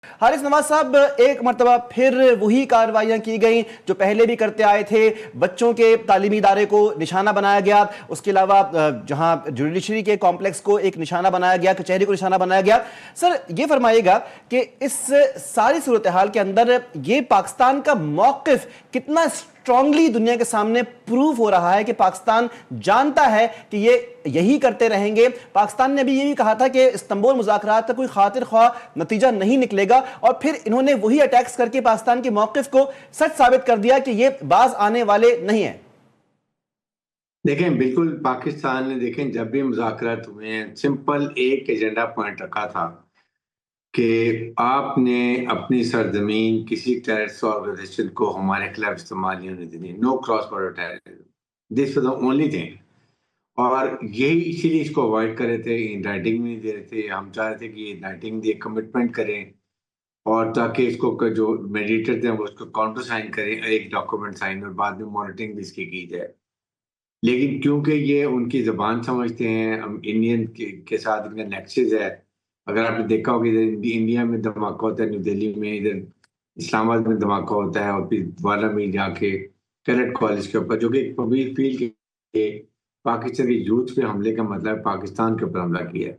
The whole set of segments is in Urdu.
حارث نواز صاحب، ایک مرتبہ پھر وہی کارروائیاں کی گئیں جو پہلے بھی کرتے آئے تھے. بچوں کے تعلیمی ادارے کو نشانہ بنایا گیا, اس کے علاوہ جہاں جوڈیشری کے کمپلیکس کو ایک نشانہ بنایا گیا, کچہری کو نشانہ بنایا گیا. سر یہ فرمائیے گا کہ اس ساری صورتحال کے اندر یہ پاکستان کا موقف کتنا اسٹرانگلی دنیا کے سامنے پروف ہو رہا ہے کہ پاکستان جانتا ہے کہ یہ یہی کرتے رہیں گے. پاکستان نے ابھی یہ بھی کہا تھا کہ استنبول مذاکرات کا کوئی خاطر خواہ نتیجہ نہیں نکلے گا, اور پھر انہوں نے وہی اٹیکس کر کے پاکستان کے موقف کو سچ ثابت کر دیا کہ یہ باز آنے والے نہیں ہیں. دیکھیں بالکل پاکستان نے دیکھیں جب بھی مذاکرات ہوئے ہیں سمپل ایک ایجنڈا پوائنٹ رکھا تھا کہ آپ نے اپنی سرزمین کسی ٹیررسٹ آرگنائزیشن کو ہمارے خلاف استعمال نہیں ہونے دینی. No cross border terrorism, this was the only thing. اور یہی اسی لیے اس کو اوائڈ کر رہے تھے, ان رائٹنگ نہیں دے رہے تھے. ہم چاہ رہے تھے کہ ان رائٹنگ دے, کمٹمنٹ کریں, اور تاکہ اس کو جو میڈیٹر تھے وہ اس کو کاؤنٹر سائن کریں, ایک ڈاکومنٹ سائن, اور بعد میں مانیٹرنگ بھی اس کی جائے. لیکن کیونکہ یہ ان کی زبان سمجھتے ہیں, انڈین کے ساتھ ان کا نیکسس ہے. اگر آپ نے دیکھا ہوگا ادھر انڈیا میں دھماکہ ہوتا ہے, نیو دہلی میں, ادھر اسلام آباد میں دھماکہ ہوتا ہے, اور پھر والا میں جا کے کیڈٹ کالج کے اوپر, جو کہ ایک پبلک فیل کے پاکستان کے یوتھ پہ حملے کا مطلب پاکستان کے اوپر حملہ کیا ہے.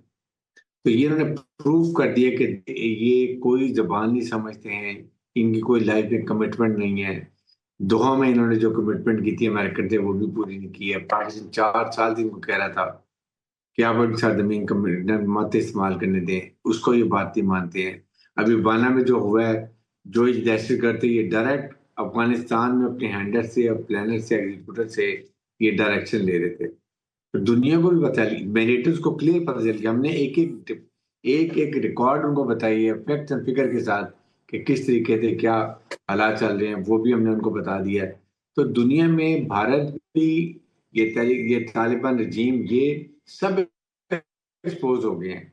تو یہ انہوں نے پروف کر دیا کہ یہ کوئی زبان نہیں سمجھتے ہیں, ان کی کوئی لائف میں کمٹمنٹ نہیں ہے. دوحہ میں انہوں نے جو کمٹمنٹ کی تھی امریکن سے وہ بھی پوری نہیں کی ہے. پاکستان 4 سال سے ان کو کہہ رہا تھا کہ آپ اپنی سرزمین کا مت استعمال کرنے دیں, اس کو یہ بات نہیں مانتے ہیں. ابھی بانا میں جو ہوا ہے, جو دہشت گرد یہ ڈائریکٹ افغانستان میں اپنے ہینڈر سے اور پلانر سے ایگزیکیوٹر سے یہ ڈائریکشن لے رہے تھے. تو دنیا کو بھی بتا لی, میڈیٹرز کو کلیئر پتہ چل گیا. ہم نے ایک ریکارڈ ان کو بتائی ہے فیکٹ اینڈ فگر کے ساتھ کہ کس طریقے سے کیا حالات چل رہے ہیں, وہ بھی ہم نے ان کو بتا دیا ہے. تو دنیا میں بھارت بھی یہ طالبان رجیم یہ سب ایکسپوز ہو گئے ہیں,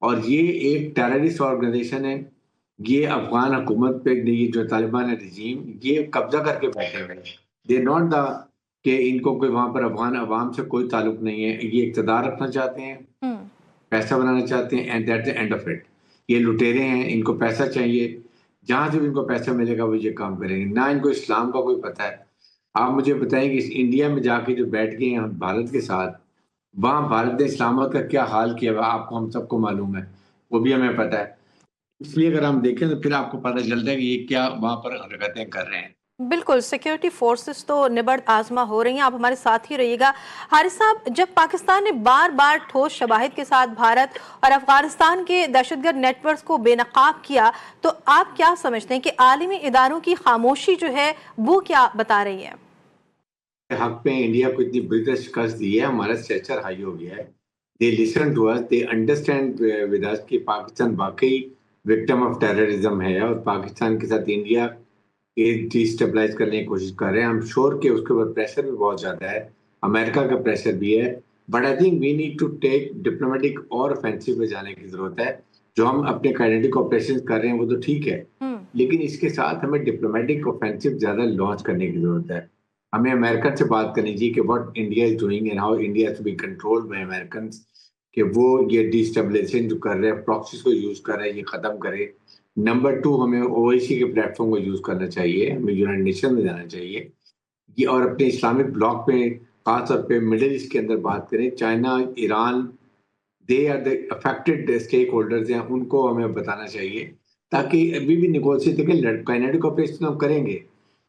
اور یہ ایک ٹیررسٹ آرگنائزیشن ہے. یہ افغان حکومت پہ یہ جو طالبان رجیم یہ قبضہ کر کے بیٹھے ہوئے ہیں. دے ناٹ دا کہ ان کو کوئی وہاں پر افغان عوام سے کوئی تعلق نہیں ہے. یہ اقتدار رکھنا چاہتے ہیں, پیسہ بنانا چاہتے ہیں, and that the end of it. یہ لٹیرے ہیں, ان کو پیسہ چاہیے, جہاں سے بھی ان کو پیسہ ملے گا وہ یہ کام کریں گے. نہ ان کو اسلام کا کوئی پتہ ہے. آپ مجھے بتائیں کہ انڈیا میں جا کے جو بیٹھ گئے ہیں بھارت کے ساتھ, وہاں بھارت نے اسلام آباد کا کیا حال کیا ہوا آپ کو, ہم سب کو معلوم ہے, وہ بھی ہمیں پتہ ہے. اس لیے اگر ہم دیکھیں تو پھر آپ کو پتہ چلتا ہے کہ یہ کیا وہاں پر حرکتیں کر رہے ہیں. بالکل سیکیورٹی فورسز تو نبرد آزما ہو رہی ہیں. آپ ہمارے ساتھ ہی رہیے گا. حارث صاحب, جب پاکستان نے بار بار ٹھوس شواہد کے ساتھ بھارت اور افغانستان کے دہشت گرد نیٹ ورکس کو بے نقاب کیا, تو آپ کیا سمجھتے ہیں کہ عالمی اداروں کی خاموشی جو ہے وہ کیا بتا رہی ہے؟ حق پہ انڈیا کو اتنی بری شکست دی ہے, ہمارا اسٹیچر ہائی ہو گیا ہے. They listen to us, they understand with us کہ پاکستان واقعی وکٹم آف ٹیررزم ہے, اور پاکستان کے ساتھ انڈیا ڈی اسٹیبلائز کرنے کی کوشش کر رہے ہیں. ہم شور کہ اس کے اوپر پریشر بھی بہت زیادہ ہے, امریکہ کا پریشر بھی ہے. But I think we need to take diplomatic اور offensive پہ جانے کی ضرورت ہے. جو ہم اپنے کائنیٹک آپریشن کر رہے ہیں وہ تو ٹھیک ہے, لیکن اس کے ساتھ ہمیں ڈپلومیٹک offensive زیادہ لانچ کرنے کی ضرورت ہے. ہمیں امریکن سے بات کرنی چاہیے کہ what India is doing and how India to be controlled by Americans, کہ وہ یہ ڈی اسٹیبلائزیشن جو کر رہے ہیں, پراکسیز کو یوز کر رہے ہیں, یہ ختم کرے. نمبر 2, ہمیں او آئی سی کے پلیٹ فارم کو یوز کرنا چاہیے, ہمیں یونائٹڈ نیشن میں جانا چاہیے, یہ اور اپنے اسلامک بلاک پہ خاص طور پہ مڈل ایسٹ کے اندر بات کریں. China, Iran, they are the affected stakeholders ہیں, ان کو ہمیں بتانا چاہیے تاکہ ابھی بھی نیگوشیٹ دیکھیں. کائنیٹک آپریشن ہم کریں گے,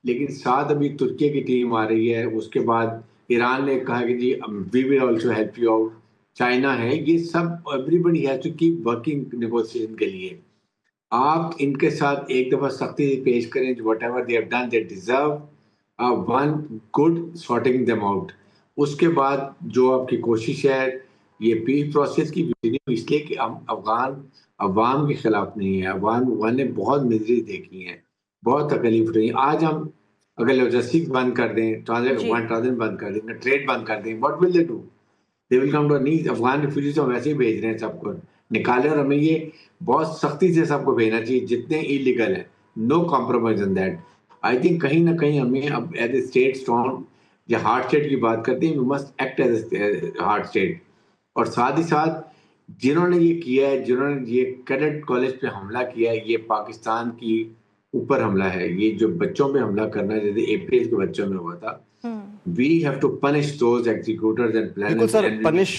لیکن ساتھ ابھی ترکی کی ٹیم آ رہی ہے. اس کے بعد ایران نے کہا کہ جی we will also help you out, China ہے, یہ سب everybody has to keep working negotiation کے لیے. آپ ان کے ساتھ ایک دفعہ سختی سے پیش کریں, whatever they have done they deserve one good sorting them out. اس کے بعد جو آپ کی کوشش ہے یہ پیس پروسیس کی, اس لیے کہ ہم افغان عوام کے خلاف نہیں ہے. عوام نے بہت مزری دیکھی ہیں, بہت تکلیف رہی. آج ہم اگر لاجسٹک بند کر دیں, ٹرانزیکشن بند کر دیں, ٹریڈ بند کر دیں, what will they do? They will come to knees. Afghan refugees ہم ویسے ہی بھیج رہے ہیں, سب کو نکالے, اور ہمیں یہ بہت سختی سے سب کو بھیجنا چاہیے جتنے ایلیگل ہیں. No compromise in that. I think کہیں نہ کہیں ہمیں اب ایز اے اسٹیٹ اسٹرانگ, جو ہارڈ اسٹیٹ کی بات کرتے ہیں, we must act as a hard state. اور ساتھ ہی ساتھ جنہوں نے یہ کیا ہے، جنہوں نے یہ کیڈٹ کالج پہ حملہ کیا ہے، یہ پاکستان کی اوپر حملہ ہے. یہ جو بچوں پہ حملہ کرنا جیسے اپریل کے بچوں میں ہوا تھا, we have to punish those executors and بالکل پلانرز سر, اینڈ پنش